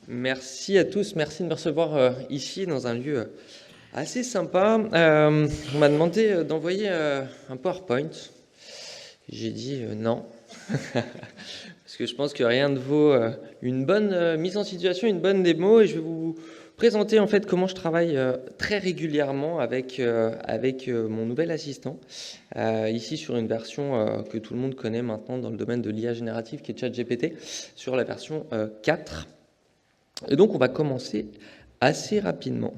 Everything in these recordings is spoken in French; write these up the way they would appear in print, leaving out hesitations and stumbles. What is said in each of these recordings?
Merci à tous, merci de me recevoir ici dans un lieu assez sympa. On m'a demandé d'envoyer un PowerPoint. J'ai dit non, parce que je pense que rien ne vaut une bonne mise en situation, une bonne démo, et je vais vous présenter en fait comment je travaille très régulièrement avec mon nouvel assistant, ici sur une version que tout le monde connaît maintenant dans le domaine de l'IA générative qui est ChatGPT, sur la version 4. Et donc, on va commencer assez rapidement.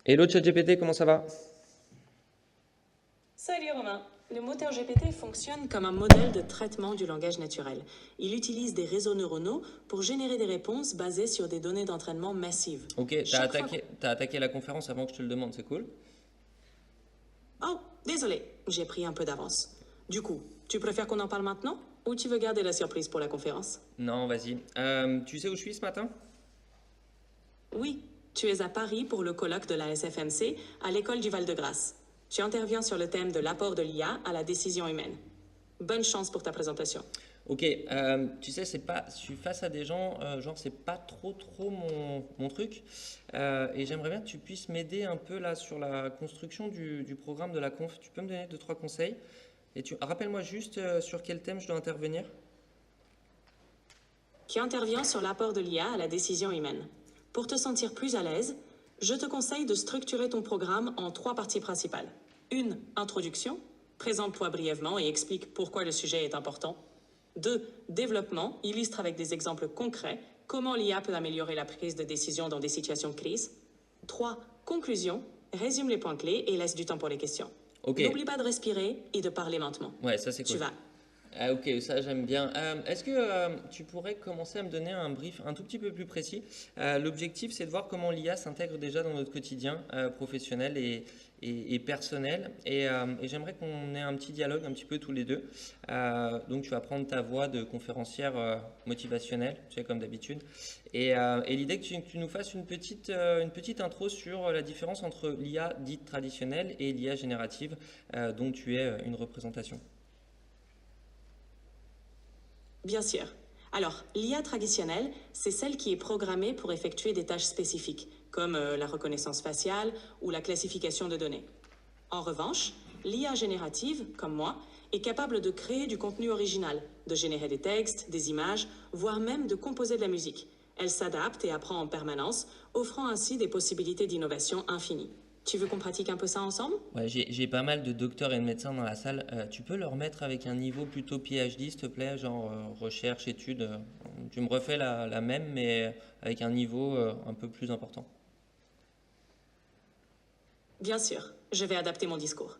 Hello ChatGPT, comment ça va? Salut Romain. Le moteur GPT fonctionne comme un modèle de traitement du langage naturel. Il utilise des réseaux neuronaux pour générer des réponses basées sur des données d'entraînement massives. Ok, t'as attaqué la conférence avant que je te le demande, c'est cool. Oh, désolé, j'ai pris un peu d'avance. Du coup, tu préfères qu'on en parle maintenant ou tu veux garder la surprise pour la conférence? Non, vas-y. Tu sais où je suis ce matin? Oui, tu es à Paris pour le colloque de la SFMC à l'école du Val-de-Grâce. Tu interviens sur le thème de l'apport de l'IA à la décision humaine. Bonne chance pour ta présentation. Ok, tu sais, je suis face à des gens, genre, c'est pas trop mon truc. Et j'aimerais bien que tu puisses m'aider un peu là sur la construction du programme de la conf. Tu peux me donner 2-3 conseils? Et rappelle-moi juste sur quel thème je dois intervenir? Qui intervient sur l'apport de l'IA à la décision humaine. Pour te sentir plus à l'aise, je te conseille de structurer ton programme en 3 parties principales. Une, introduction. Présente-toi brièvement et explique pourquoi le sujet est important. 2, développement. Illustre avec des exemples concrets comment l'IA peut améliorer la prise de décision dans des situations de crise. 3, conclusion. Résume les points clés et laisse du temps pour les questions. Ok, N'oublie pas de respirer et de parler lentement. ouais, ça c'est Tu cool. vas. Ah, ok, ça j'aime bien. Est-ce que tu pourrais commencer à me donner un brief un tout petit peu plus précis? L'objectif, c'est de voir comment l'IA s'intègre déjà dans notre quotidien professionnel et personnel. Et j'aimerais qu'on ait un petit dialogue un petit peu tous les deux. Donc tu vas prendre ta voix de conférencière motivationnelle, tu sais, comme d'habitude. Et l'idée que tu nous fasses une petite intro sur la différence entre l'IA dite traditionnelle et l'IA générative, dont tu es une représentation. Bien sûr. Alors, l'IA traditionnelle, c'est celle qui est programmée pour effectuer des tâches spécifiques, comme la reconnaissance faciale ou la classification de données. En revanche, l'IA générative, comme moi, est capable de créer du contenu original, de générer des textes, des images, voire même de composer de la musique. Elle s'adapte et apprend en permanence, offrant ainsi des possibilités d'innovation infinies. Tu veux qu'on pratique un peu ça ensemble? Ouais, j'ai pas mal de docteurs et de médecins dans la salle. Tu peux leur mettre avec un niveau plutôt PhD, s'il te plaît, genre recherche, études. Tu me refais la même, mais avec un niveau un peu plus important. Bien sûr, je vais adapter mon discours.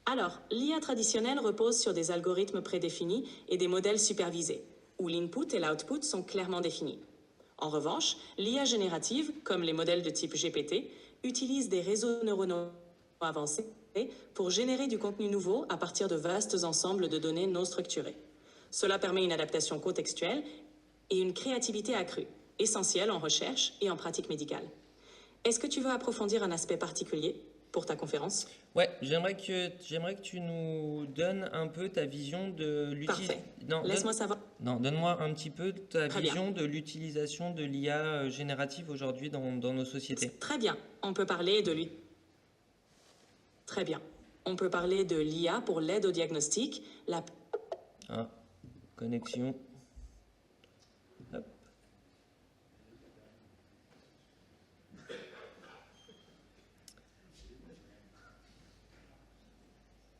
Alors, l'IA traditionnelle repose sur des algorithmes prédéfinis et des modèles supervisés, où l'input et l'output sont clairement définis. En revanche, l'IA générative, comme les modèles de type GPT, utilise des réseaux neuronaux avancés pour générer du contenu nouveau à partir de vastes ensembles de données non structurées. Cela permet une adaptation contextuelle et une créativité accrue, essentielle en recherche et en pratique médicale. Est-ce que tu veux approfondir un aspect particulier pour ta conférence? Ouais, j'aimerais que tu nous donnes un peu ta vision de l'utilisation. Parfait. Laisse-moi savoir. Non, donne-moi un petit peu ta Très bien. vision de l'utilisation de l'IA générative aujourd'hui dans nos sociétés. Très bien. On peut parler de l'I- Très bien. On peut parler de l'IA pour l'aide au diagnostic, la... Ah, connexion. Hop.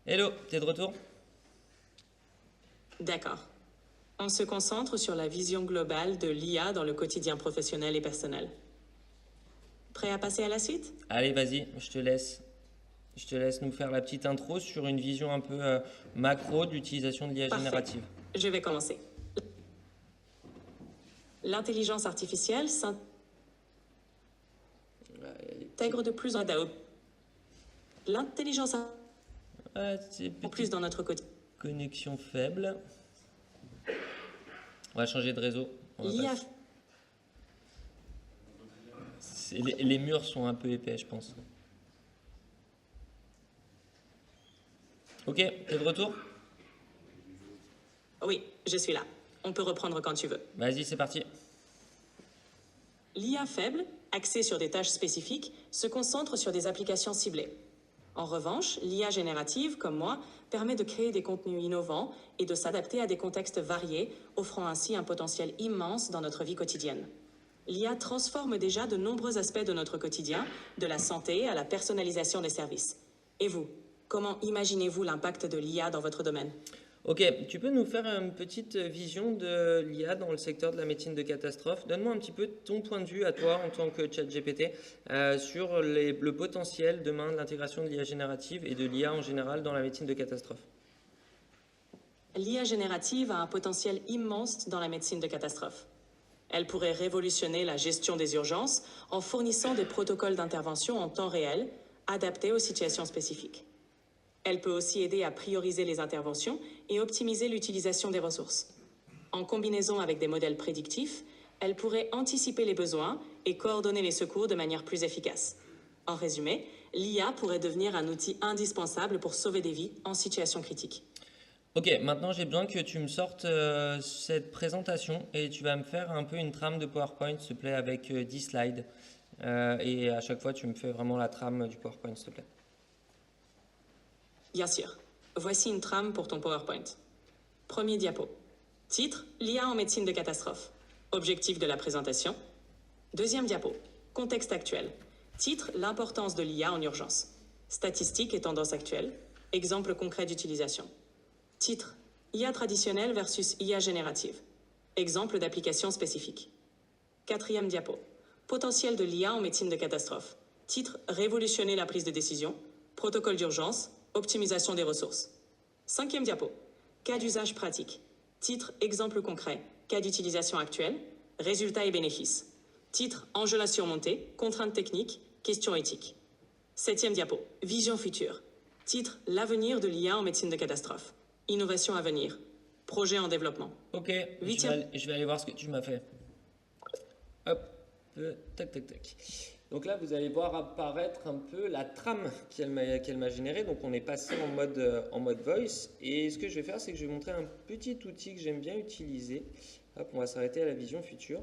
Hello, t'es de retour? D'accord. On se concentre sur la vision globale de l'IA dans le quotidien professionnel et personnel. Prêt à passer à la suite? Allez, vas-y, je te laisse. Je te laisse nous faire la petite intro sur une vision un peu macro d'utilisation de l'IA Parfait. générative. Je vais commencer. L'intelligence artificielle s'intègre de plus en plus. L'intelligence C'est en plus petite dans notre quotidien. connexion faible. On va changer de réseau. L'IA Les murs sont un peu épais, je pense. Ok, t'es de retour? Oui, je suis là. On peut reprendre quand tu veux. Vas-y, c'est parti. L'IA faible, axée sur des tâches spécifiques, se concentre sur des applications ciblées. En revanche, l'IA générative, comme moi, permet de créer des contenus innovants et de s'adapter à des contextes variés, offrant ainsi un potentiel immense dans notre vie quotidienne. L'IA transforme déjà de nombreux aspects de notre quotidien, de la santé à la personnalisation des services. Et vous, comment imaginez-vous l'impact de l'IA dans votre domaine ? Ok, tu peux nous faire une petite vision de l'IA dans le secteur de la médecine de catastrophe. Donne-moi un petit peu ton point de vue à toi en tant que ChatGPT sur le potentiel demain de l'intégration de l'IA générative et de l'IA en général dans la médecine de catastrophe. L'IA générative a un potentiel immense dans la médecine de catastrophe. Elle pourrait révolutionner la gestion des urgences en fournissant des protocoles d'intervention en temps réel, adaptés aux situations spécifiques. Elle peut aussi aider à prioriser les interventions et optimiser l'utilisation des ressources. En combinaison avec des modèles prédictifs, elle pourrait anticiper les besoins et coordonner les secours de manière plus efficace. En résumé, l'IA pourrait devenir un outil indispensable pour sauver des vies en situation critique. Ok, maintenant j'ai besoin que tu me sortes cette présentation et tu vas me faire un peu une trame de PowerPoint, s'il te plaît, avec 10 slides. Et à chaque fois, tu me fais vraiment la trame du PowerPoint, s'il te plaît. Bien sûr. Voici une trame pour ton PowerPoint. Premier diapo. Titre, l'IA en médecine de catastrophe. Objectif de la présentation. Deuxième diapo. Contexte actuel. Titre, l'importance de l'IA en urgence. Statistiques et tendances actuelles. Exemple concret d'utilisation. Titre, IA traditionnelle versus IA générative. Exemple d'application spécifique. Quatrième diapo. Potentiel de l'IA en médecine de catastrophe. Titre, révolutionner la prise de décision. Protocole d'urgence. Optimisation des ressources. Cinquième diapo. Cas d'usage pratique. Titre, exemple concret. Cas d'utilisation actuelle. Résultats et bénéfices. Titre, enjeux à surmonter. Contraintes techniques. Questions éthiques. Septième diapo. Vision future. Titre, l'avenir de l'IA en médecine de catastrophe. Innovation à venir. Projet en développement. Ok, je vais aller voir ce que tu m'as fait. Hop, tac, tac, tac. Donc là, vous allez voir apparaître un peu la trame qu'elle m'a générée. Donc on est passé en mode voice. Et ce que je vais faire, c'est que je vais montrer un petit outil que j'aime bien utiliser. Hop, on va s'arrêter à la vision future,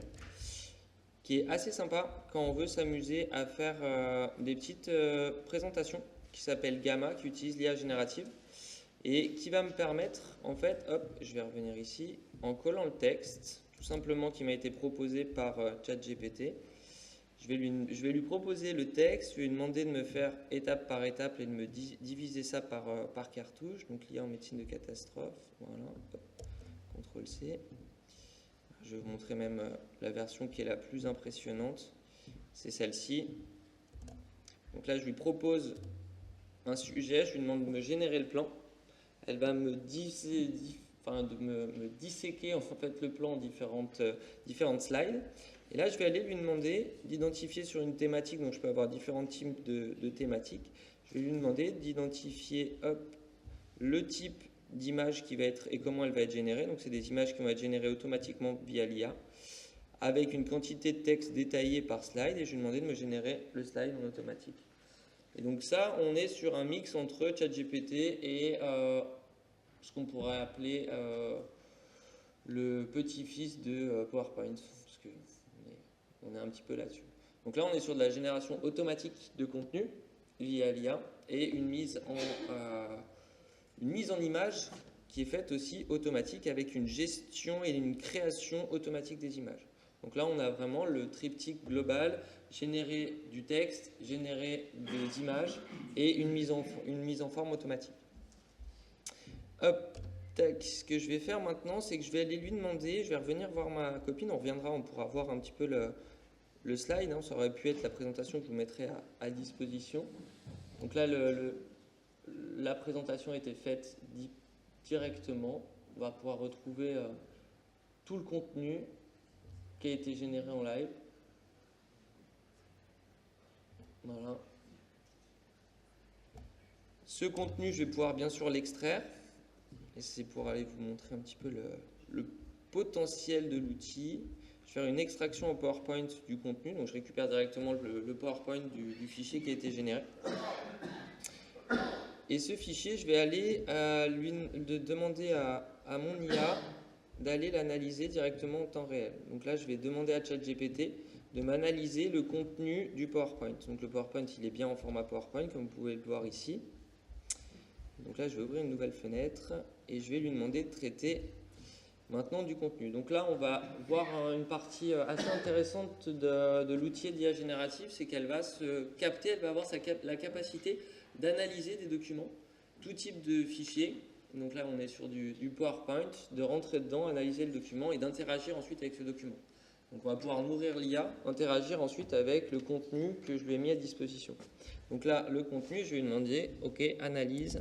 qui est assez sympa quand on veut s'amuser à faire des petites présentations, qui s'appelle Gamma, qui utilise l'IA générative et qui va me permettre, en fait, hop, je vais revenir ici, en collant le texte, tout simplement qui m'a été proposé par ChatGPT. Je vais lui proposer le texte, je vais lui demander de me faire étape par étape et de me diviser ça par cartouche. Donc l'IA en médecine de catastrophe, voilà, CTRL-C. Je vais vous montrer même la version qui est la plus impressionnante, c'est celle-ci. Donc là, je lui propose un sujet, je lui demande de me générer le plan. Elle va me disséquer en fait le plan en différentes slides. Et là, je vais aller lui demander d'identifier sur une thématique, donc je peux avoir différents types de thématiques. Je vais lui demander d'identifier le type d'image qui va être et comment elle va être générée. Donc, c'est des images qui vont être générées automatiquement via l'IA, avec une quantité de texte détaillée par slide. Et je vais lui demander de me générer le slide en automatique. Et donc ça, on est sur un mix entre ChatGPT et ce qu'on pourrait appeler le petit-fils de PowerPoint, parce que on est un petit peu là-dessus. Donc là, on est sur de la génération automatique de contenu via l'IA et une mise en image qui est faite aussi automatique avec une gestion et une création automatique des images. Donc là, on a vraiment le triptyque global, générer du texte, générer des images et une mise en forme automatique. Hop, tac. Ce que je vais faire maintenant, c'est que je vais aller lui demander, je vais revenir voir ma copine, on pourra voir un petit peu le slide, hein, ça aurait pu être la présentation que je vous mettrai à disposition. Donc là, la présentation a été faite directement. On va pouvoir retrouver tout le contenu qui a été généré en live. Voilà. Ce contenu, je vais pouvoir bien sûr l'extraire. Et c'est pour aller vous montrer un petit peu le potentiel de l'outil. Je vais faire une extraction en PowerPoint du contenu. Donc je récupère directement le PowerPoint du fichier qui a été généré. Et ce fichier, je vais aller demander à mon IA d'aller l'analyser directement en temps réel. Donc là, je vais demander à ChatGPT de m'analyser le contenu du PowerPoint. Donc le PowerPoint, il est bien en format PowerPoint, comme vous pouvez le voir ici. Donc là, je vais ouvrir une nouvelle fenêtre et je vais lui demander de traiter maintenant du contenu. Donc là, on va voir une partie assez intéressante de l'outil d'IA générative, c'est qu'elle va se capter, elle va avoir la capacité d'analyser des documents, tout type de fichiers. Donc là, on est sur du PowerPoint, de rentrer dedans, analyser le document et d'interagir ensuite avec ce document. Donc on va pouvoir nourrir l'IA, interagir ensuite avec le contenu que je lui ai mis à disposition. Donc là, le contenu, je vais lui demander, OK, analyse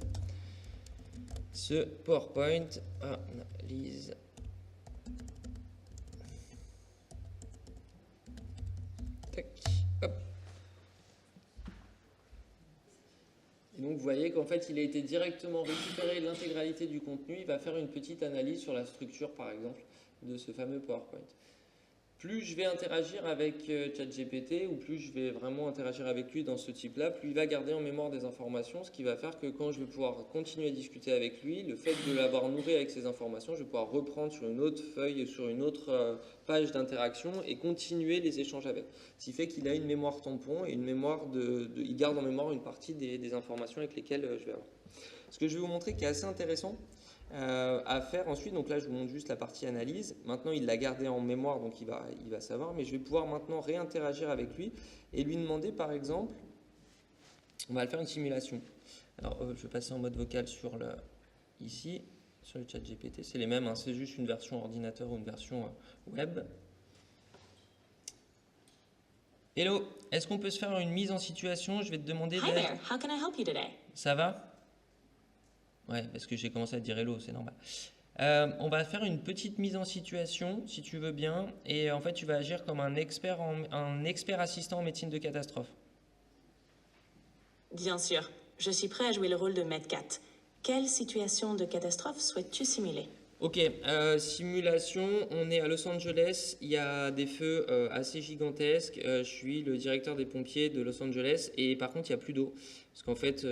ce PowerPoint, analyse. Tac, hop. Et donc vous voyez qu'en fait, il a été directement récupéré l'intégralité du contenu. Il va faire une petite analyse sur la structure, par exemple, de ce fameux PowerPoint. Plus je vais interagir avec ChatGPT ou plus je vais vraiment interagir avec lui dans ce type-là, plus il va garder en mémoire des informations, ce qui va faire que quand je vais pouvoir continuer à discuter avec lui, le fait de l'avoir nourri avec ces informations, je vais pouvoir reprendre sur une autre feuille, sur une autre page d'interaction et continuer les échanges avec. Ce qui fait qu'il a une mémoire tampon et une mémoire il garde en mémoire une partie des informations avec lesquelles je vais avoir. Ce que je vais vous montrer qui est assez intéressant, à faire ensuite, donc là je vous montre juste la partie analyse. Maintenant il l'a gardé en mémoire, donc il va savoir, mais je vais pouvoir maintenant réinteragir avec lui et lui demander par exemple, on va le faire une simulation. Alors je vais passer en mode vocal ici, sur le chat GPT, c'est les mêmes, hein, c'est juste une version ordinateur ou une version web. Hello, est-ce qu'on peut se faire une mise en situation? Je vais te demander Hi there, how can I help you today? Ça va? Ouais, parce que j'ai commencé à te dire hello, c'est normal. On va faire une petite mise en situation, si tu veux bien, et en fait, tu vas agir comme un expert assistant en médecine de catastrophe. Bien sûr, je suis prêt à jouer le rôle de MedCat. Quelle situation de catastrophe souhaites-tu simuler? Ok, simulation, on est à Los Angeles, il y a des feux assez gigantesques, je suis le directeur des pompiers de Los Angeles et par contre il n'y a plus d'eau. Parce qu'en fait,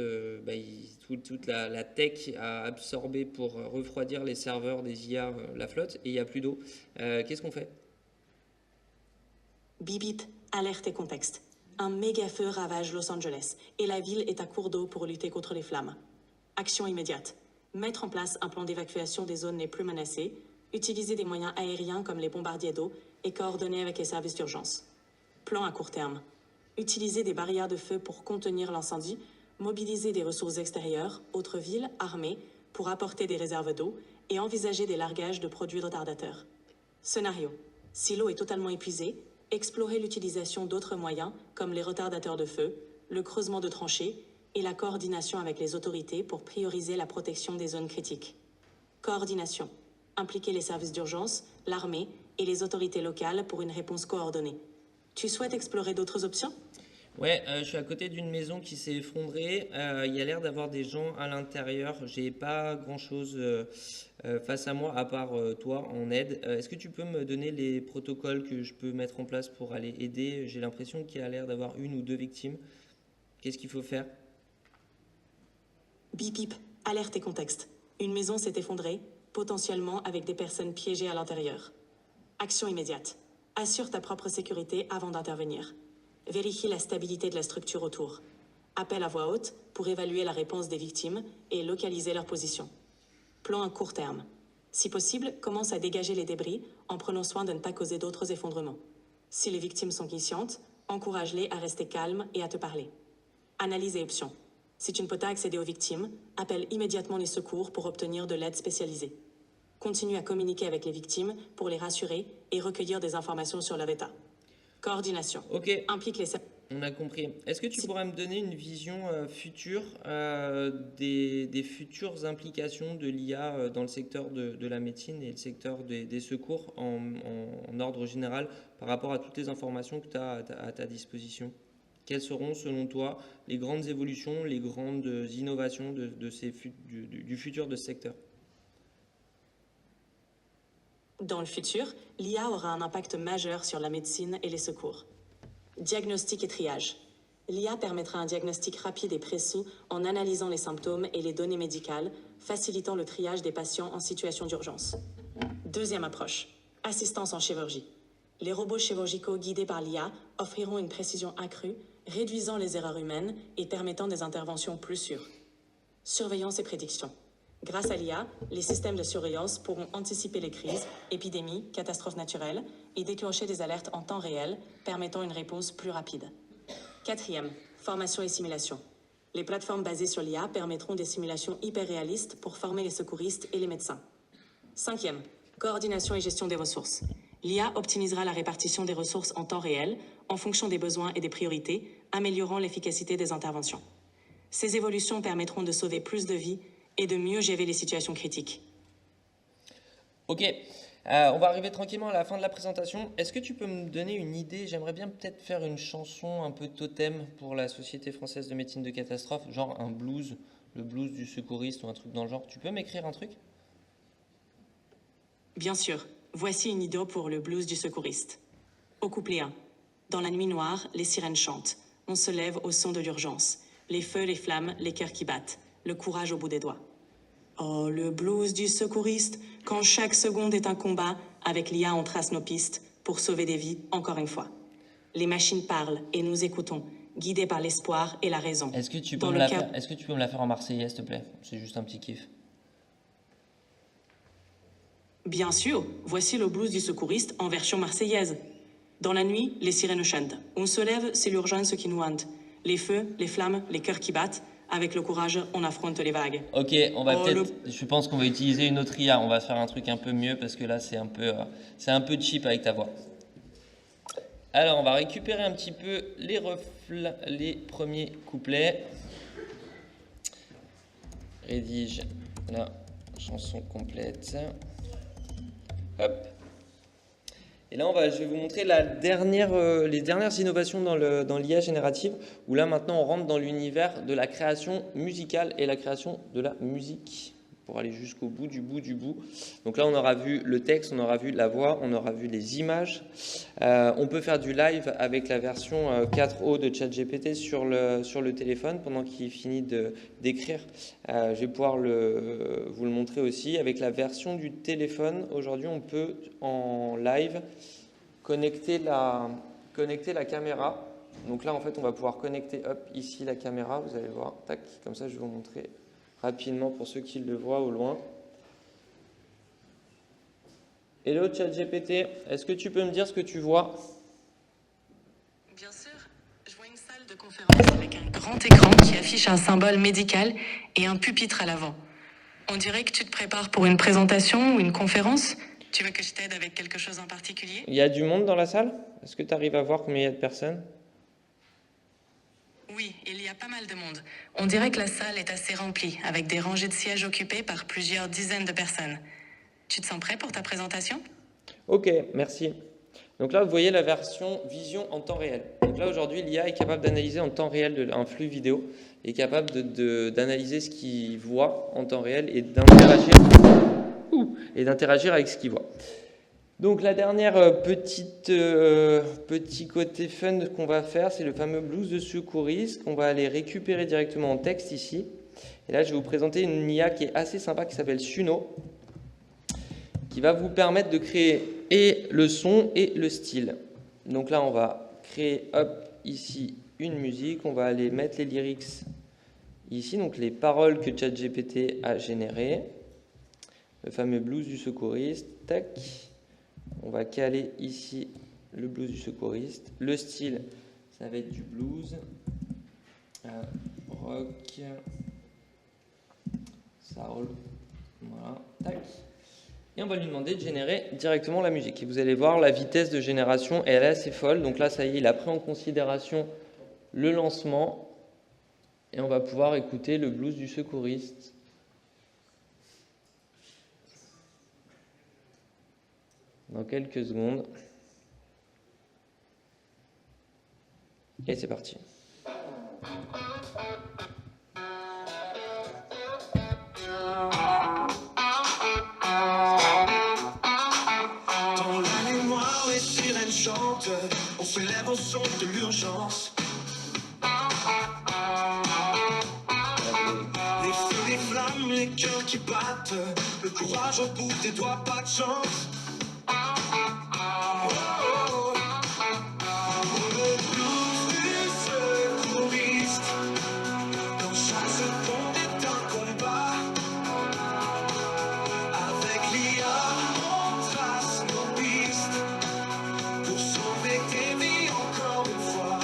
toute la tech a absorbé pour refroidir les serveurs des IA, la flotte, et il n'y a plus d'eau. Qu'est-ce qu'on fait? Bip bip, alerte et contexte. Un méga feu ravage Los Angeles et la ville est à court d'eau pour lutter contre les flammes. Action immédiate. Mettre en place un plan d'évacuation des zones les plus menacées, utiliser des moyens aériens comme les bombardiers d'eau et coordonner avec les services d'urgence. Plan à court terme. Utiliser des barrières de feu pour contenir l'incendie, mobiliser des ressources extérieures, autres villes, armées, pour apporter des réserves d'eau et envisager des largages de produits retardateurs. Scénario. Si l'eau est totalement épuisée, explorer l'utilisation d'autres moyens comme les retardateurs de feu, le creusement de tranchées et la coordination avec les autorités pour prioriser la protection des zones critiques. Coordination. Impliquer les services d'urgence, l'armée et les autorités locales pour une réponse coordonnée. Tu souhaites explorer d'autres options? Ouais, je suis à côté d'une maison qui s'est effondrée. Il y a l'air d'avoir des gens à l'intérieur. J'ai pas grand-chose face à moi à part toi en aide. Est-ce que tu peux me donner les protocoles que je peux mettre en place pour aller aider? J'ai l'impression qu'il y a l'air d'avoir une ou deux victimes. Qu'est-ce qu'il faut faire? Bip bip, alerte et contexte. Une maison s'est effondrée, potentiellement avec des personnes piégées à l'intérieur. Action immédiate. Assure ta propre sécurité avant d'intervenir. Vérifie la stabilité de la structure autour. Appelle à voix haute pour évaluer la réponse des victimes et localiser leur position. Plan à court terme. Si possible, commence à dégager les débris en prenant soin de ne pas causer d'autres effondrements. Si les victimes sont conscientes, encourage-les à rester calmes et à te parler. Analyse et options. Si tu ne peux pas accéder aux victimes, appelle immédiatement les secours pour obtenir de l'aide spécialisée. Continue à communiquer avec les victimes pour les rassurer et recueillir des informations sur leur état. Coordination. Ok, Implique les... on a compris. Est-ce que tu pourrais me donner une vision future des futures implications de l'IA dans le secteur de la médecine et le secteur des secours en ordre général par rapport à toutes les informations que tu as à ta disposition? Quelles seront, selon toi, les grandes évolutions, les grandes innovations du futur de ce secteur? Dans le futur, l'IA aura un impact majeur sur la médecine et les secours. Diagnostic et triage. L'IA permettra un diagnostic rapide et précis en analysant les symptômes et les données médicales, facilitant le triage des patients en situation d'urgence. Deuxième approche, assistance en chirurgie. Les robots chirurgicaux guidés par l'IA offriront une précision accrue, réduisant les erreurs humaines et permettant des interventions plus sûres. Surveillance et prédiction. Grâce à l'IA, les systèmes de surveillance pourront anticiper les crises, épidémies, catastrophes naturelles et déclencher des alertes en temps réel, permettant une réponse plus rapide. Quatrième, formation et simulation. Les plateformes basées sur l'IA permettront des simulations hyper réalistes pour former les secouristes et les médecins. Cinquième, coordination et gestion des ressources. L'IA optimisera la répartition des ressources en temps réel, en fonction des besoins et des priorités, améliorant l'efficacité des interventions. Ces évolutions permettront de sauver plus de vies et de mieux gérer les situations critiques. Ok, on va arriver tranquillement à la fin de la présentation. Est-ce que tu peux me donner une idée? J'aimerais bien peut-être faire une chanson un peu totem pour la Société française de médecine de catastrophe, genre un blues, le blues du secouriste ou un truc dans le genre. Tu peux m'écrire un truc? Bien sûr, voici une idée pour le blues du secouriste. Au couplet 1. Dans la nuit noire, les sirènes chantent. On se lève au son de l'urgence. Les feux, les flammes, les cœurs qui battent. Le courage au bout des doigts. Oh, le blues du secouriste, quand chaque seconde est un combat, avec l'IA on trace nos pistes, pour sauver des vies, encore une fois. Les machines parlent et nous écoutons, guidés par l'espoir et la raison. Est-ce que tu peux me la faire, est-ce que tu peux me la faire en marseillais, s'il te plaît? C'est juste un petit kiff. Bien sûr, voici le blues du secouriste en version marseillaise. Dans la nuit, les sirènes chantent. On se lève, c'est l'urgence qui nous hante. Les feux, les flammes, les cœurs qui battent. Avec le courage, on affronte les vagues. Ok, on va je pense qu'on va utiliser une autre IA. On va faire un truc un peu mieux parce que là, c'est un peu cheap avec ta voix. Alors, on va récupérer un petit peu les premiers couplets. Rédige la chanson complète. Hop. Et là, je vais vous montrer les dernières innovations dans l'IA générative, où là, maintenant, on rentre dans l'univers de la création musicale et la création de la musique, pour aller jusqu'au bout du bout du bout. Donc là, on aura vu le texte, on aura vu la voix, on aura vu les images. On peut faire du live avec la version 4o de ChatGPT sur le téléphone pendant qu'il finit d'écrire. Je vais pouvoir vous le montrer aussi. Avec la version du téléphone, aujourd'hui, on peut en live connecter la caméra. Donc là, en fait, on va pouvoir connecter ici la caméra. Vous allez voir, tac, comme ça, je vais vous montrer rapidement pour ceux qui le voient au loin. Hello ChatGPT, est-ce que tu peux me dire ce que tu vois? Bien sûr, je vois une salle de conférence avec un grand écran qui affiche un symbole médical et un pupitre à l'avant. On dirait que tu te prépares pour une présentation ou une conférence. Tu veux que je t'aide avec quelque chose en particulier? Il y a du monde dans la salle? Est-ce que tu arrives à voir combien il y a de personnes? Oui, il y a pas mal de monde. On dirait que la salle est assez remplie, avec des rangées de sièges occupés par plusieurs dizaines de personnes. Tu te sens prêt pour ta présentation? Ok, merci. Donc là, vous voyez la version vision en temps réel. Donc là, aujourd'hui, l'IA est capable d'analyser en temps réel un flux vidéo, est capable d'analyser ce qu'il voit en temps réel et d'interagir avec ce qu'il voit. Donc la dernière petit côté fun qu'on va faire, c'est le fameux blues de secouriste qu'on va aller récupérer directement en texte ici. Et là, je vais vous présenter une IA qui est assez sympa qui s'appelle Suno, qui va vous permettre de créer et le son et le style. Donc là, on va créer ici une musique, on va aller mettre les lyrics ici, donc les paroles que ChatGPT a générées, le fameux blues du secouriste, tac. On va caler ici le blues du secouriste. Le style, ça va être du blues, rock, soul, voilà, tac. Et on va lui demander de générer directement la musique. Et vous allez voir, la vitesse de génération, elle est assez folle. Donc là, ça y est, il a pris en considération le lancement. Et on va pouvoir écouter le blues du secouriste. Dans quelques secondes. Et c'est parti. Dans la nuit noire, les sirènes chantent, on se lève au son de l'urgence. Les feux, les flammes, les cœurs qui battent, gratte, le courage au bout des doigts, pas de chance. Le blues du secouriste, dans chaque seconde est un combat. Avec l'IA, on trace nos pistes pour sauver tes vies encore une fois.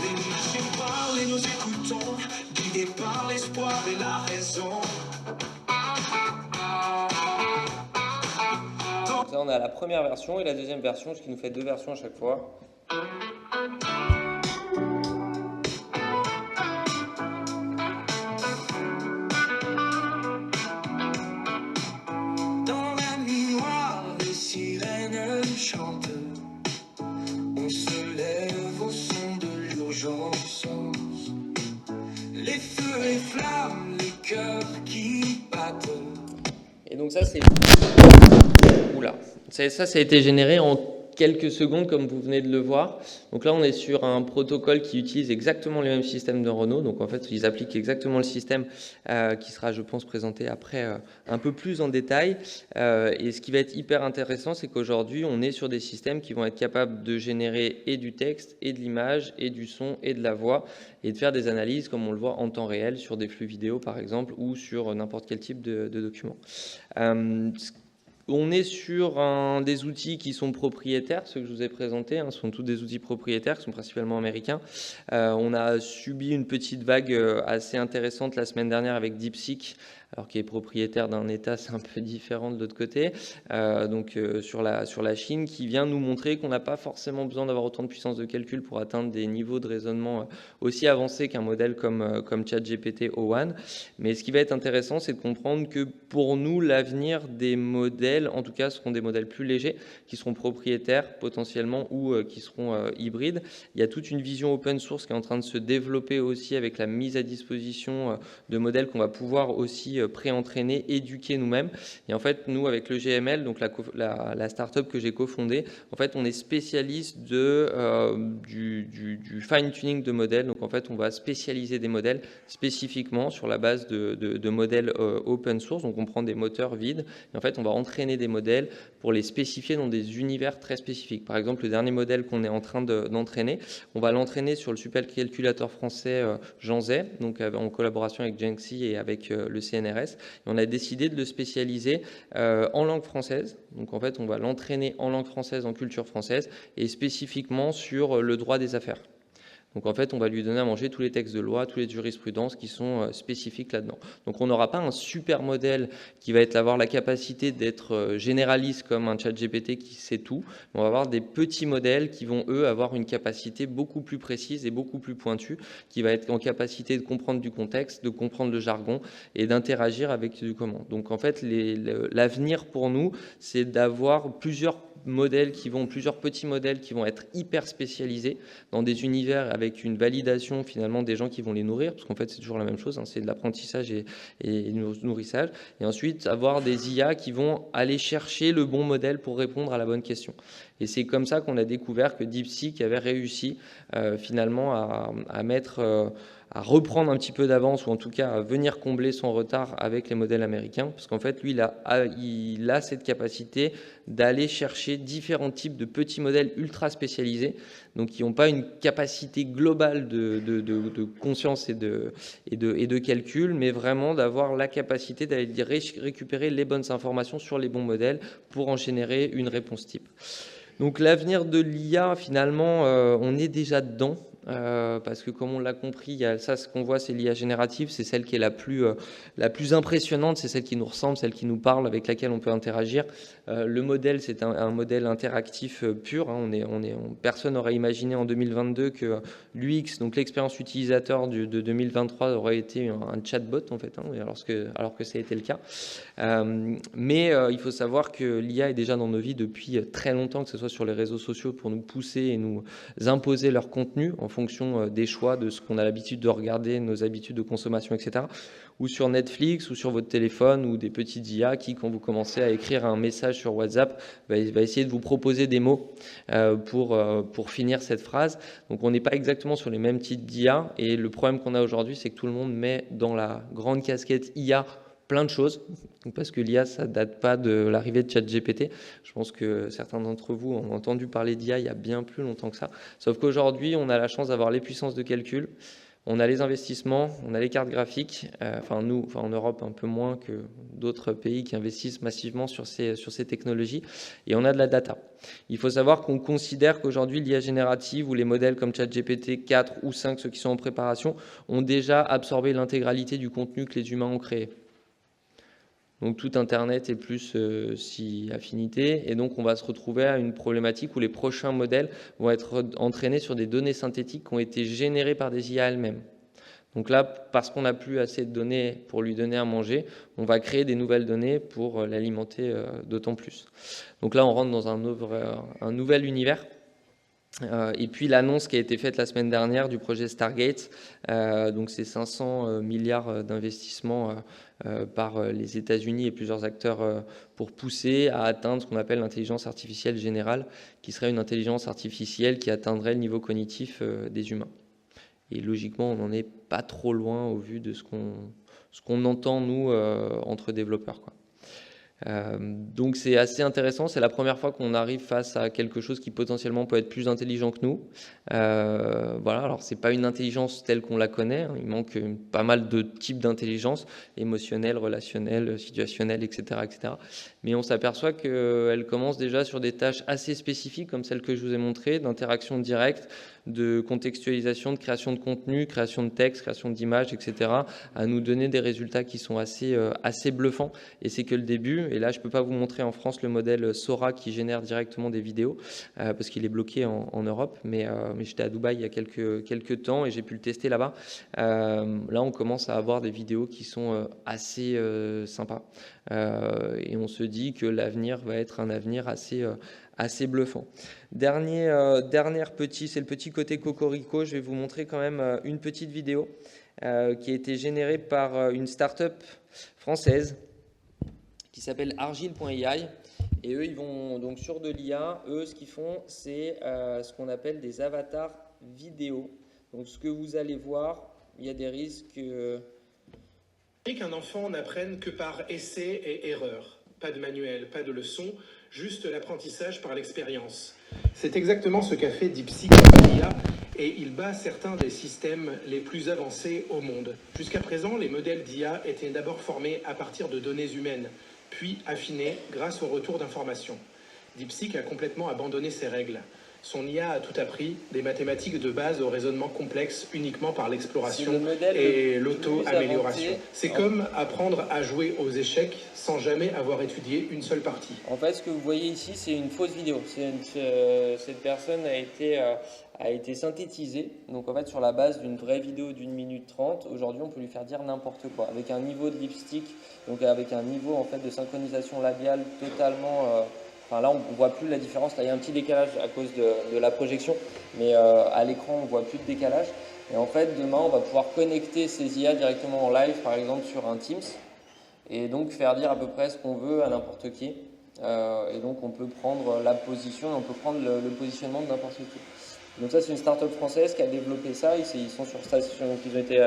Les machines parlent et nous écoutons, guidés par l'espoir et la raison. Ça, on a la première version et la deuxième version, ce qui nous fait 2 versions à chaque fois. Dans la nuit noire, les sirènes chantent. On se lève au son de l'urgence. Les feux, les flammes, les cœurs qui battent. Et donc ça, c'est... Oula. Ça a été généré en quelques secondes, comme vous venez de le voir. Donc là, on est sur un protocole qui utilise exactement le même système de Renault. Donc en fait, ils appliquent exactement le système qui sera, je pense, présenté après un peu plus en détail. Et ce qui va être hyper intéressant, c'est qu'aujourd'hui, on est sur des systèmes qui vont être capables de générer et du texte, et de l'image, et du son, et de la voix, et de faire des analyses, comme on le voit en temps réel, sur des flux vidéo, par exemple, ou sur n'importe quel type de document. On est sur des outils qui sont propriétaires, ceux que je vous ai présentés, ce sont tous des outils propriétaires qui sont principalement américains. On a subi une petite vague assez intéressante la semaine dernière avec DeepSeek, alors qui est propriétaire d'un État, c'est un peu différent de l'autre côté, sur la Chine, qui vient nous montrer qu'on n'a pas forcément besoin d'avoir autant de puissance de calcul pour atteindre des niveaux de raisonnement aussi avancés qu'un modèle comme ChatGPT o1. Mais ce qui va être intéressant, c'est de comprendre que pour nous, l'avenir des modèles, en tout cas, seront des modèles plus légers, qui seront propriétaires potentiellement ou qui seront hybrides. Il y a toute une vision open source qui est en train de se développer aussi avec la mise à disposition de modèles qu'on va pouvoir aussi pré-entraîner, éduquer nous-mêmes. Et en fait, nous, avec le GML, donc la startup que j'ai cofondée, en fait, on est spécialiste du fine-tuning de modèles. Donc, en fait, on va spécialiser des modèles spécifiquement sur la base de modèles open source. Donc, on prend des moteurs vides et en fait, on va entraîner des modèles pour les spécifier dans des univers très spécifiques. Par exemple, le dernier modèle qu'on est en train d'entraîner, on va l'entraîner sur le supercalculateur français Jean Zay, donc en collaboration avec Jenxi et avec le CNRS. Et on a décidé de le spécialiser en langue française. Donc en fait, on va l'entraîner en langue française, en culture française, et spécifiquement sur le droit des affaires. Donc en fait, on va lui donner à manger tous les textes de loi, toutes les jurisprudences qui sont spécifiques là-dedans. Donc on n'aura pas un super modèle qui va avoir la capacité d'être généraliste comme un ChatGPT qui sait tout. On va avoir des petits modèles qui vont, eux, avoir une capacité beaucoup plus précise et beaucoup plus pointue, qui va être en capacité de comprendre du contexte, de comprendre le jargon et d'interagir avec du comment. Donc en fait, l'avenir pour nous, c'est d'avoir plusieurs petits modèles qui vont être hyper spécialisés dans des univers avec une validation finalement des gens qui vont les nourrir, parce qu'en fait c'est toujours la même chose, c'est de l'apprentissage et nourrissage, et ensuite avoir des IA qui vont aller chercher le bon modèle pour répondre à la bonne question. Et c'est comme ça qu'on a découvert que DeepSeek avait réussi finalement à reprendre un petit peu d'avance, ou en tout cas à venir combler son retard avec les modèles américains, parce qu'en fait, lui, il a cette capacité d'aller chercher différents types de petits modèles ultra spécialisés, donc qui n'ont pas une capacité globale de conscience et de calcul, mais vraiment d'avoir la capacité d'aller récupérer les bonnes informations sur les bons modèles pour en générer une réponse type. Donc l'avenir de l'IA, finalement, on est déjà dedans. Parce que comme on l'a compris, il y a ça, ce qu'on voit, c'est l'IA générative, c'est celle qui est la plus impressionnante, c'est celle qui nous ressemble, celle qui nous parle, avec laquelle on peut interagir. Le modèle, c'est un modèle interactif pur. Personne n'aurait imaginé en 2022 que l'UX, donc l'expérience utilisateur de 2023, aurait été un chatbot en fait, alors que ça a été le cas. Mais il faut savoir que l'IA est déjà dans nos vies depuis très longtemps, que ce soit sur les réseaux sociaux pour nous pousser et nous imposer leur contenu en fonction des choix, de ce qu'on a l'habitude de regarder, nos habitudes de consommation, etc. Ou sur Netflix, ou sur votre téléphone, ou des petites IA qui, quand vous commencez à écrire un message sur WhatsApp, va essayer de vous proposer des mots pour finir cette phrase. Donc on n'est pas exactement sur les mêmes types d'IA, et le problème qu'on a aujourd'hui, c'est que tout le monde met dans la grande casquette IA plein de choses, parce que l'IA, ça ne date pas de l'arrivée de ChatGPT. Je pense que certains d'entre vous ont entendu parler d'IA il y a bien plus longtemps que ça. Sauf qu'aujourd'hui, on a la chance d'avoir les puissances de calcul, on a les investissements, on a les cartes graphiques. Nous, en Europe, un peu moins que d'autres pays qui investissent massivement sur ces technologies. Et on a de la data. Il faut savoir qu'on considère qu'aujourd'hui, l'IA générative ou les modèles comme ChatGPT 4 ou 5, ceux qui sont en préparation, ont déjà absorbé l'intégralité du contenu que les humains ont créé. Donc tout Internet est plus si affinité, et donc on va se retrouver à une problématique où les prochains modèles vont être entraînés sur des données synthétiques qui ont été générées par des IA elles-mêmes. Donc là, parce qu'on n'a plus assez de données pour lui donner à manger, on va créer des nouvelles données pour l'alimenter d'autant plus. Donc là, on rentre dans un nouvel univers. Et puis l'annonce qui a été faite la semaine dernière du projet Stargate, donc c'est 500 milliards d'investissements par les États-Unis et plusieurs acteurs pour pousser à atteindre ce qu'on appelle l'intelligence artificielle générale, qui serait une intelligence artificielle qui atteindrait le niveau cognitif des humains. Et logiquement, on n'en est pas trop loin au vu de ce qu'on entend, nous, entre développeurs, quoi. Donc c'est assez intéressant, c'est la première fois qu'on arrive face à quelque chose qui potentiellement peut être plus intelligent que nous. Voilà, alors c'est pas une intelligence telle qu'on la connaît, hein. Il manque pas mal de types d'intelligence, émotionnelle, relationnelle, situationnelle, etc., etc. Mais on s'aperçoit qu'elle commence déjà sur des tâches assez spécifiques comme celle que je vous ai montrées, d'interaction directe, de contextualisation, de création de contenu, création de texte, création d'images, etc., à nous donner des résultats qui sont assez bluffants. Et c'est que le début. Et là, je ne peux pas vous montrer en France le modèle Sora qui génère directement des vidéos, parce qu'il est bloqué en Europe. Mais j'étais à Dubaï il y a quelques temps et j'ai pu le tester là-bas. Là, on commence à avoir des vidéos qui sont assez sympas. Et on se dit que l'avenir va être un avenir assez bluffant. Dernière c'est le petit côté cocorico. Je vais vous montrer quand même une petite vidéo qui a été générée par une start-up française qui s'appelle Argile.ai. Et eux, ils vont donc sur de l'IA. Eux, ce qu'ils font, c'est ce qu'on appelle des avatars vidéo. Donc, ce que vous allez voir, il y a des risques... Qu'un enfant n'apprenne que par essai et erreur. Pas de manuel, pas de leçon, juste l'apprentissage par l'expérience. C'est exactement ce qu'a fait DeepSeek avec l'IA, et il bat certains des systèmes les plus avancés au monde. Jusqu'à présent, les modèles d'IA étaient d'abord formés à partir de données humaines, puis affinés grâce au retour d'informations. DeepSeek a complètement abandonné ses règles. Son IA a tout appris, des mathématiques de base au raisonnement complexe uniquement par l'exploration et l'auto-amélioration. C'est comme apprendre à jouer aux échecs sans jamais avoir étudié une seule partie. En fait, ce que vous voyez ici, c'est une fausse vidéo. Cette personne a été synthétisée, donc en fait sur la base d'une vraie vidéo d'1 minute 30. Aujourd'hui, on peut lui faire dire n'importe quoi, avec un niveau de lipstick, donc avec un niveau en fait de synchronisation labiale totalement... là, on ne voit plus la différence. Là, il y a un petit décalage à cause de la projection, mais à l'écran, on ne voit plus de décalage. Et en fait, demain, on va pouvoir connecter ces IA directement en live, par exemple sur un Teams, et donc faire dire à peu près ce qu'on veut à n'importe qui. Et donc, on peut prendre la position, on peut prendre le positionnement de n'importe qui. Donc ça, c'est une start-up française qui a développé ça. Ils sont sur station, donc ils ont été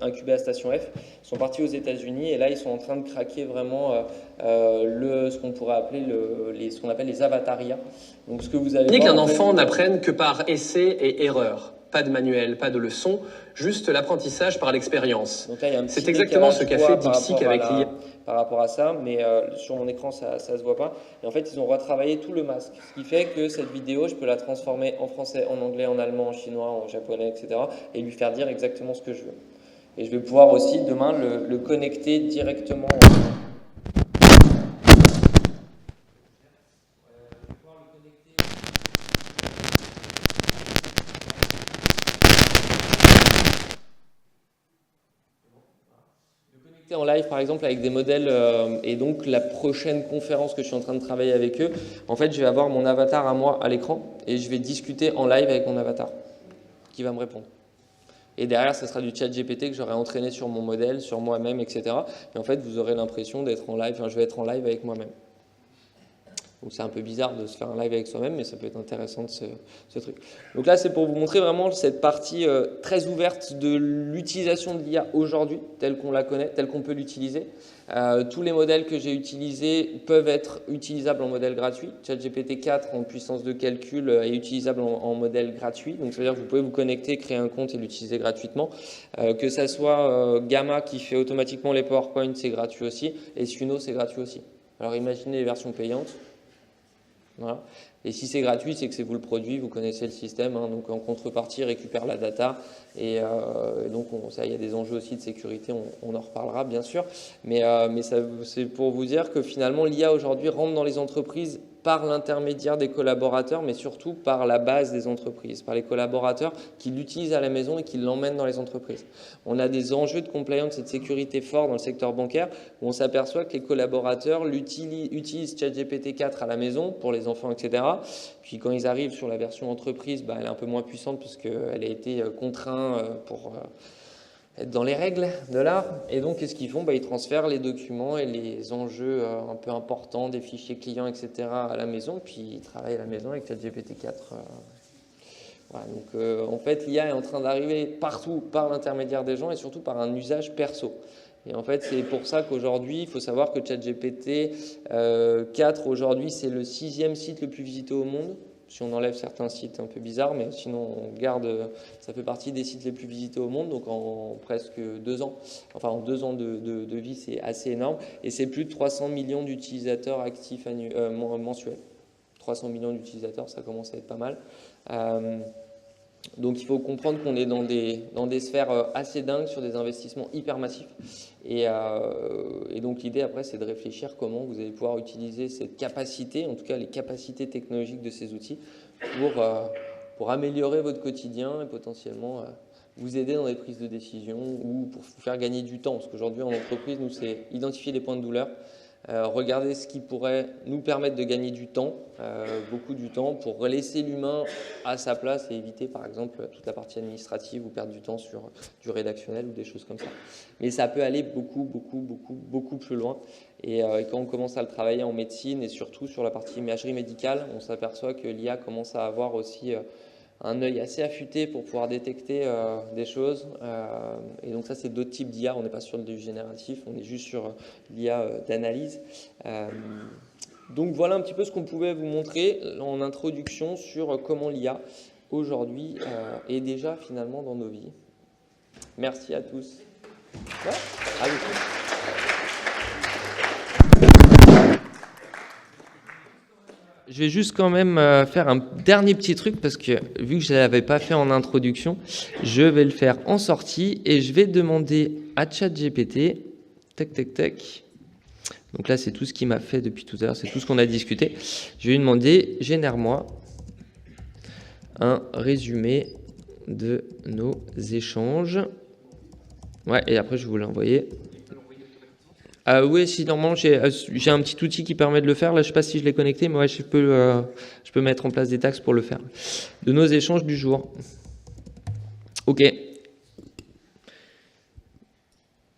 incubés à Station F. Ils sont partis aux États-Unis et là, ils sont en train de craquer vraiment ce qu'on pourrait appeler ce qu'on appelle les avatars IA. Donc ce que vous avez qu'un enfant n'apprenne que par essai et erreur. Pas de manuel, pas de leçon, juste l'apprentissage par l'expérience. C'est exactement ce qu'a fait DeepSeek avec l'IA. Par rapport à ça, mais sur mon écran, ça se voit pas. Et en fait, ils ont retravaillé tout le masque. Ce qui fait que cette vidéo, je peux la transformer en français, en anglais, en allemand, en chinois, en japonais, etc. et lui faire dire exactement ce que je veux. Et je vais pouvoir aussi, demain, le connecter directement. En live par exemple avec des modèles et donc la prochaine conférence que je suis en train de travailler avec eux, en fait je vais avoir mon avatar à moi à l'écran et je vais discuter en live avec mon avatar qui va me répondre. Et derrière ça sera du chat GPT que j'aurai entraîné sur mon modèle, sur moi-même, etc. Et en fait vous aurez l'impression d'être en live, je vais être en live avec moi-même. Donc c'est un peu bizarre de se faire un live avec soi-même, mais ça peut être intéressant de ce truc. Donc là, c'est pour vous montrer vraiment cette partie très ouverte de l'utilisation de l'IA aujourd'hui, telle qu'on la connaît, telle qu'on peut l'utiliser. Tous les modèles que j'ai utilisés peuvent être utilisables en modèle gratuit. ChatGPT 4 en puissance de calcul est utilisable en modèle gratuit. Donc, ça veut dire que vous pouvez vous connecter, créer un compte et l'utiliser gratuitement. Que ça soit Gamma qui fait automatiquement les PowerPoint, c'est gratuit aussi. Et Suno, c'est gratuit aussi. Alors, imaginez les versions payantes. Voilà. Et si c'est gratuit, c'est que c'est vous le produit, vous connaissez le système, hein, donc en contrepartie, il récupère la data. Et donc, il y a des enjeux aussi de sécurité, on en reparlera bien sûr. Mais c'est pour vous dire que finalement, l'IA aujourd'hui rentre dans les entreprises par l'intermédiaire des collaborateurs, mais surtout par la base des entreprises, par les collaborateurs qui l'utilisent à la maison et qui l'emmènent dans les entreprises. On a des enjeux de compliance et de sécurité forts dans le secteur bancaire où on s'aperçoit que les collaborateurs utilisent ChatGPT 4 à la maison pour les enfants, etc. Puis quand ils arrivent sur la version entreprise, elle est un peu moins puissante puisqu'elle a été contrainte pour être dans les règles de l'art. Et donc, qu'est-ce qu'ils font? Ils transfèrent les documents et les enjeux un peu importants des fichiers clients, etc. à la maison, puis ils travaillent à la maison avec ChatGPT 4. Voilà, donc, en fait, l'IA est en train d'arriver partout par l'intermédiaire des gens et surtout par un usage perso. Et en fait, c'est pour ça qu'aujourd'hui, il faut savoir que ChatGPT 4, aujourd'hui, c'est le 6e site le plus visité au monde. Si on enlève certains sites un peu bizarres, mais sinon on garde, ça fait partie des sites les plus visités au monde, donc en presque 2 ans, enfin en 2 ans de vie, c'est assez énorme, et c'est plus de 300 millions d'utilisateurs actifs mensuels. 300 millions d'utilisateurs, ça commence à être pas mal. Donc il faut comprendre qu'on est dans des sphères assez dingues sur des investissements hyper massifs. Et donc l'idée après, c'est de réfléchir comment vous allez pouvoir utiliser cette capacité, en tout cas les capacités technologiques de ces outils, pour améliorer votre quotidien et potentiellement vous aider dans les prises de décision ou pour vous faire gagner du temps. Parce qu'aujourd'hui en entreprise, nous, c'est identifier les points de douleur, regarder ce qui pourrait nous permettre de gagner du temps, beaucoup du temps, pour laisser l'humain à sa place et éviter par exemple toute la partie administrative ou perdre du temps sur du rédactionnel ou des choses comme ça. Mais ça peut aller beaucoup plus loin. Et quand on commence à le travailler en médecine et surtout sur la partie imagerie médicale, on s'aperçoit que l'IA commence à avoir aussi un œil assez affûté pour pouvoir détecter des choses. Et donc ça, c'est d'autres types d'IA. On n'est pas sur du génératif, on est juste sur l'IA d'analyse. Donc voilà un petit peu ce qu'on pouvait vous montrer en introduction sur comment l'IA aujourd'hui est déjà finalement dans nos vies. Merci à tous. Ouais, à vous. Je vais juste quand même faire un dernier petit truc parce que vu que je ne l'avais pas fait en introduction, je vais le faire en sortie et je vais demander à ChatGPT, tac. Donc là, c'est tout ce qu'il m'a fait depuis tout à l'heure, c'est tout ce qu'on a discuté. Je vais lui demander, génère-moi un résumé de nos échanges. Ouais, et après, je vais vous l'envoyer. Oui, si normalement j'ai un petit outil qui permet de le faire. Là, je ne sais pas si je l'ai connecté, mais ouais, je peux mettre en place des tags pour le faire. De nos échanges du jour. OK.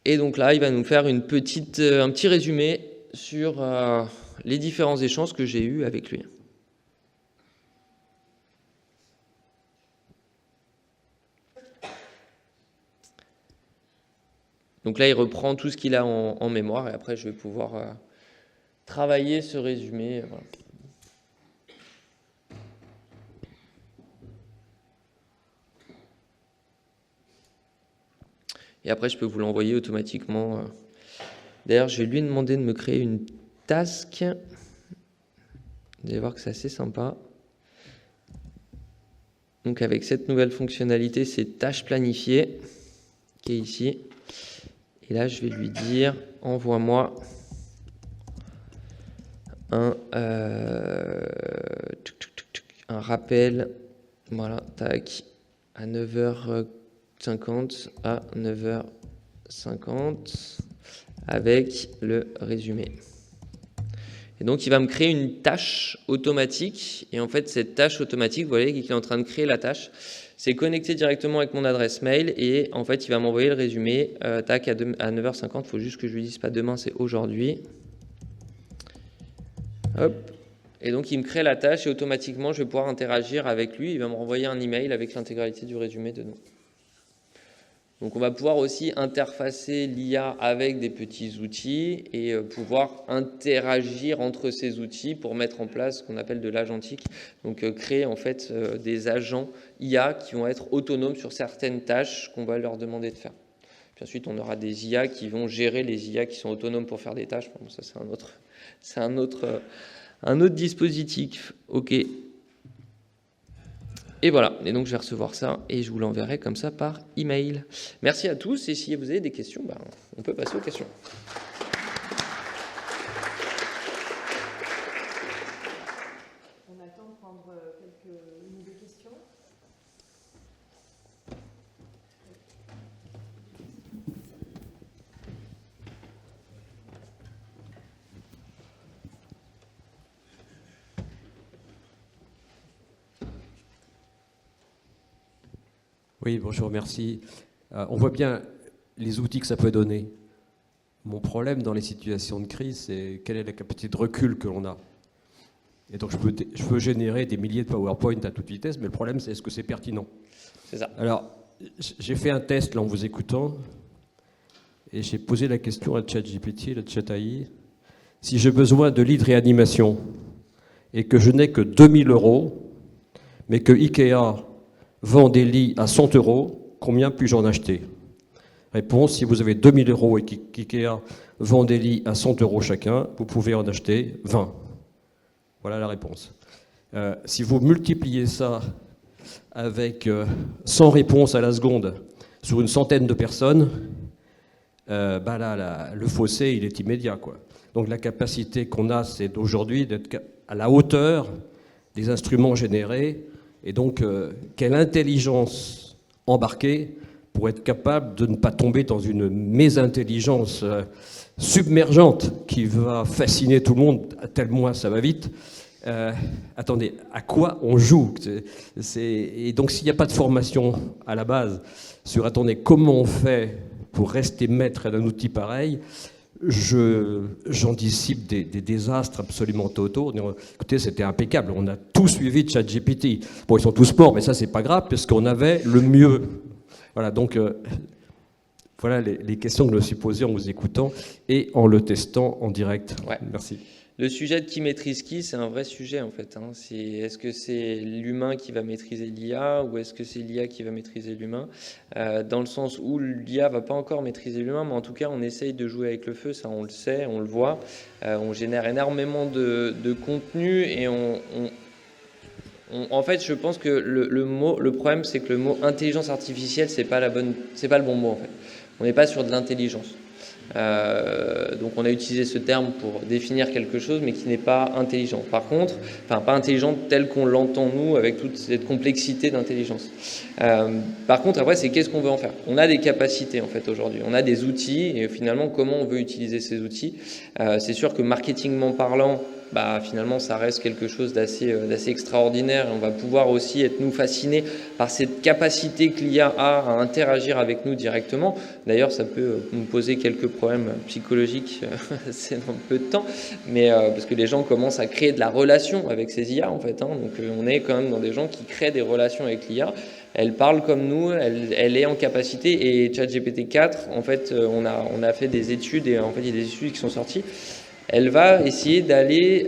Et donc là, il va nous faire un petit résumé sur les différents échanges que j'ai eus avec lui. Donc là, il reprend tout ce qu'il a en mémoire et après, je vais pouvoir travailler ce résumé. Voilà. Et après, je peux vous l'envoyer automatiquement. D'ailleurs, je vais lui demander de me créer une task. Vous allez voir que c'est assez sympa. Donc avec cette nouvelle fonctionnalité, c'est tâches planifiées, qui est ici. Et là, je vais lui dire, envoie-moi un rappel, voilà, tac, à 9h50 à 9h50 avec le résumé. Et donc, il va me créer une tâche automatique. Et en fait, cette tâche automatique, vous voyez qu'il est en train de créer la tâche. C'est connecté directement avec mon adresse mail et en fait, il va m'envoyer le résumé tac, à 9h50. Il faut juste que je lui dise pas demain, c'est aujourd'hui. Hop. Et donc, il me crée la tâche et automatiquement, je vais pouvoir interagir avec lui. Il va me renvoyer un email avec l'intégralité du résumé dedans. Donc on va pouvoir aussi interfacer l'IA avec des petits outils et pouvoir interagir entre ces outils pour mettre en place ce qu'on appelle de l'agentique. Donc créer en fait des agents IA qui vont être autonomes sur certaines tâches qu'on va leur demander de faire. Puis ensuite on aura des IA qui vont gérer les IA qui sont autonomes pour faire des tâches. Bon, ça c'est un autre dispositif. Ok. Et voilà, et donc je vais recevoir ça et je vous l'enverrai comme ça par email. Merci à tous et si vous avez des questions, on peut passer aux questions. On a le temps de prendre une ou deux questions. Oui, bonjour, merci. On voit bien les outils que ça peut donner. Mon problème dans les situations de crise, c'est quelle est la capacité de recul que l'on a. Et donc, je peux générer des milliers de PowerPoint à toute vitesse, mais le problème, c'est est-ce que c'est pertinent? C'est ça. Alors, j'ai fait un test là, en vous écoutant, et j'ai posé la question à ChatGPT, le ChatAI, si j'ai besoin de lits de réanimation et que je n'ai que 2000 €, mais que Ikea vend des lits à 100 €, combien puis-je en acheter? Réponse, si vous avez 2000 € et qu'IKEA vend des lits à 100 € chacun, vous pouvez en acheter 20. Voilà la réponse. Si vous multipliez ça avec 100 réponses à la seconde sur une centaine de personnes, là, le fossé, il est immédiat, quoi. Donc la capacité qu'on a, c'est aujourd'hui d'être à la hauteur des instruments générés. Et donc, quelle intelligence embarquée pour être capable de ne pas tomber dans une mésintelligence submergente qui va fasciner tout le monde, tellement ça va vite. Attendez, à quoi on joue? Et donc, s'il n'y a pas de formation à la base sur, attendez, comment on fait pour rester maître d'un outil pareil, j'anticipe des désastres absolument totaux. Écoutez, c'était impeccable. On a tout suivi de ChatGPT. Bon, ils sont tous morts, mais ça, c'est pas grave, puisqu'on avait le mieux. Voilà, donc, voilà les questions que je me suis posées en vous écoutant et en le testant en direct. Ouais. Merci. Le sujet de qui maîtrise qui, c'est un vrai sujet en fait. Est-ce que c'est l'humain qui va maîtriser l'IA ou est-ce que c'est l'IA qui va maîtriser l'humain? Dans le sens où l'IA va pas encore maîtriser l'humain, mais en tout cas on essaye de jouer avec le feu, ça on le sait, on le voit. On génère énormément de contenu et en fait je pense que le problème c'est que le mot intelligence artificielle c'est pas le bon mot en fait. On n'est pas sur de l'intelligence. Donc on a utilisé ce terme pour définir quelque chose mais qui n'est pas intelligent. Par contre, pas intelligent tel qu'on l'entend nous avec toute cette complexité d'intelligence. Par contre après c'est qu'est-ce qu'on veut en faire? On a des capacités en fait aujourd'hui, on a des outils et finalement comment on veut utiliser ces outils. C'est sûr que marketingment parlant, finalement ça reste quelque chose d'assez extraordinaire et on va pouvoir aussi être nous fascinés par cette capacité que l'IA a à interagir avec nous directement. D'ailleurs ça peut nous poser quelques problèmes psychologiques c'est dans peu de temps, mais parce que les gens commencent à créer de la relation avec ces IA en fait, donc on est quand même dans des gens qui créent des relations avec l'IA. Elle parle comme nous, elle est en capacité et ChatGPT 4 en fait on a fait des études et en fait il y a des études qui sont sorties. Elle va essayer d'aller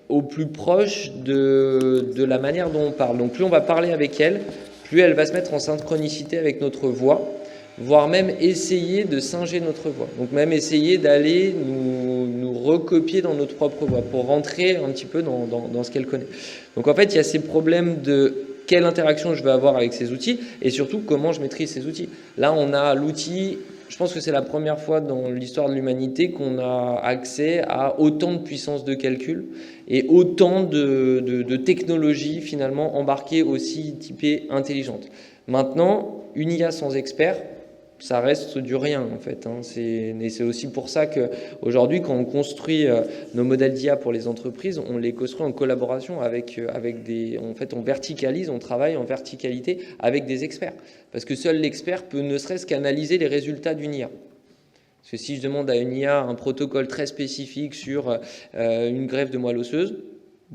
au plus proche de la manière dont on parle. Donc plus on va parler avec elle, plus elle va se mettre en synchronicité avec notre voix, voire même essayer de singer notre voix. Donc même essayer d'aller nous recopier dans notre propre voix pour rentrer un petit peu dans ce qu'elle connaît. Donc en fait, il y a ces problèmes de quelle interaction je vais avoir avec ces outils et surtout comment je maîtrise ces outils. Là, on a l'outil... Je pense que c'est la première fois dans l'histoire de l'humanité qu'on a accès à autant de puissance de calcul et autant de technologies finalement embarquées aussi typées intelligentes. Maintenant, une IA sans expert, ça reste du rien en fait. C'est aussi pour ça qu'aujourd'hui, quand on construit nos modèles d'IA pour les entreprises, on les construit en collaboration avec des... En fait, on verticalise, on travaille en verticalité avec des experts. Parce que seul l'expert peut ne serait-ce qu'analyser les résultats d'une IA. Parce que si je demande à une IA un protocole très spécifique sur une greffe de moelle osseuse,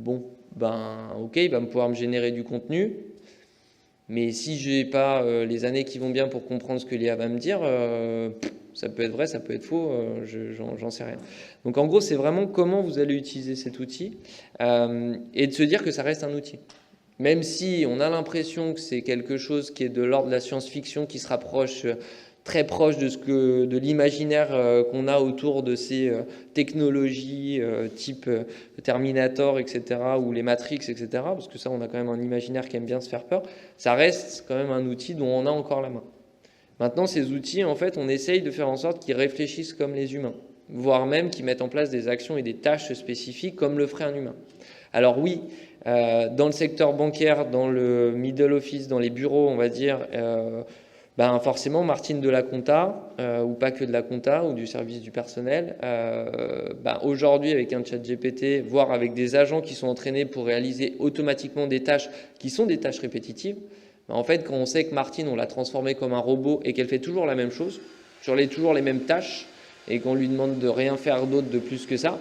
ok, il va pouvoir me générer du contenu. Mais si je n'ai pas les années qui vont bien pour comprendre ce que l'IA va me dire, ça peut être vrai, ça peut être faux, j'en sais rien. Donc en gros, c'est vraiment comment vous allez utiliser cet outil et de se dire que ça reste un outil. Même si on a l'impression que c'est quelque chose qui est de l'ordre de la science-fiction, qui se rapproche très proche de l'imaginaire qu'on a autour de ces technologies type Terminator, etc., ou les Matrix, etc., parce que ça, on a quand même un imaginaire qui aime bien se faire peur, ça reste quand même un outil dont on a encore la main. Maintenant, ces outils, en fait, on essaye de faire en sorte qu'ils réfléchissent comme les humains, voire même qu'ils mettent en place des actions et des tâches spécifiques comme le ferait un humain. Alors oui, dans le secteur bancaire, dans le middle office, dans les bureaux, on va dire, forcément, Martine de la compta, ou pas que de la compta, ou du service du personnel, aujourd'hui, avec un chat GPT, voire avec des agents qui sont entraînés pour réaliser automatiquement des tâches qui sont des tâches répétitives, en fait, quand on sait que Martine, on l'a transformée comme un robot et qu'elle fait toujours la même chose, toujours les mêmes tâches, et qu'on lui demande de rien faire d'autre de plus que ça,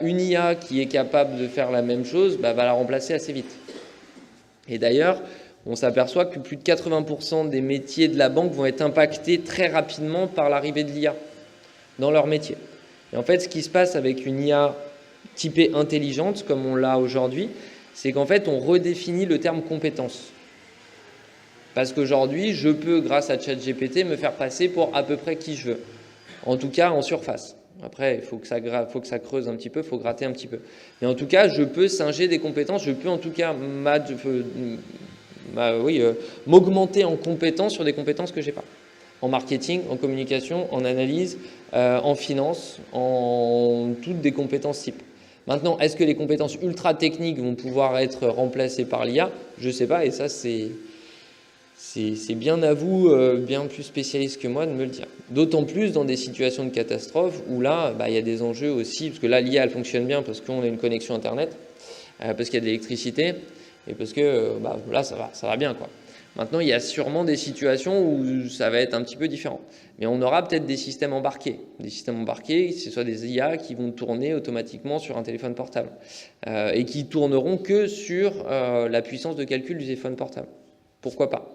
une IA qui est capable de faire la même chose va la remplacer assez vite. Et d'ailleurs, on s'aperçoit que plus de 80% des métiers de la banque vont être impactés très rapidement par l'arrivée de l'IA dans leur métier. Et en fait, ce qui se passe avec une IA typée intelligente, comme on l'a aujourd'hui, c'est qu'en fait, on redéfinit le terme compétence. Parce qu'aujourd'hui, je peux, grâce à ChatGPT, me faire passer pour à peu près qui je veux. En tout cas, en surface. Après, il faut que ça creuse un petit peu, il faut gratter un petit peu. Mais en tout cas, je peux singer des compétences, je peux en tout cas m'augmenter en compétences sur des compétences que je n'ai pas. En marketing, en communication, en analyse, en finance, en toutes des compétences types. Maintenant, est-ce que les compétences ultra techniques vont pouvoir être remplacées par l'IA? Je ne sais pas, et ça, c'est bien à vous, bien plus spécialiste que moi, de me le dire. D'autant plus dans des situations de catastrophe où là, il y a des enjeux aussi, parce que là, l'IA, elle fonctionne bien parce qu'on a une connexion Internet, parce qu'il y a de l'électricité, et parce que là, ça va bien, quoi. Maintenant, il y a sûrement des situations où ça va être un petit peu différent. Mais on aura peut-être des systèmes embarqués. Des systèmes embarqués, ce soit des IA qui vont tourner automatiquement sur un téléphone portable et qui tourneront que sur la puissance de calcul du téléphone portable. Pourquoi pas?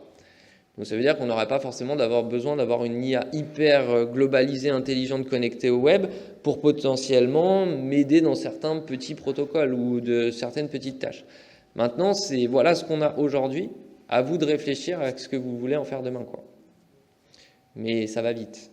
Donc ça veut dire qu'on n'aurait pas forcément besoin d'avoir une IA hyper globalisée, intelligente, connectée au web pour potentiellement m'aider dans certains petits protocoles ou de certaines petites tâches. Maintenant, voilà ce qu'on a aujourd'hui. À vous de réfléchir à ce que vous voulez en faire demain, quoi. Mais ça va vite.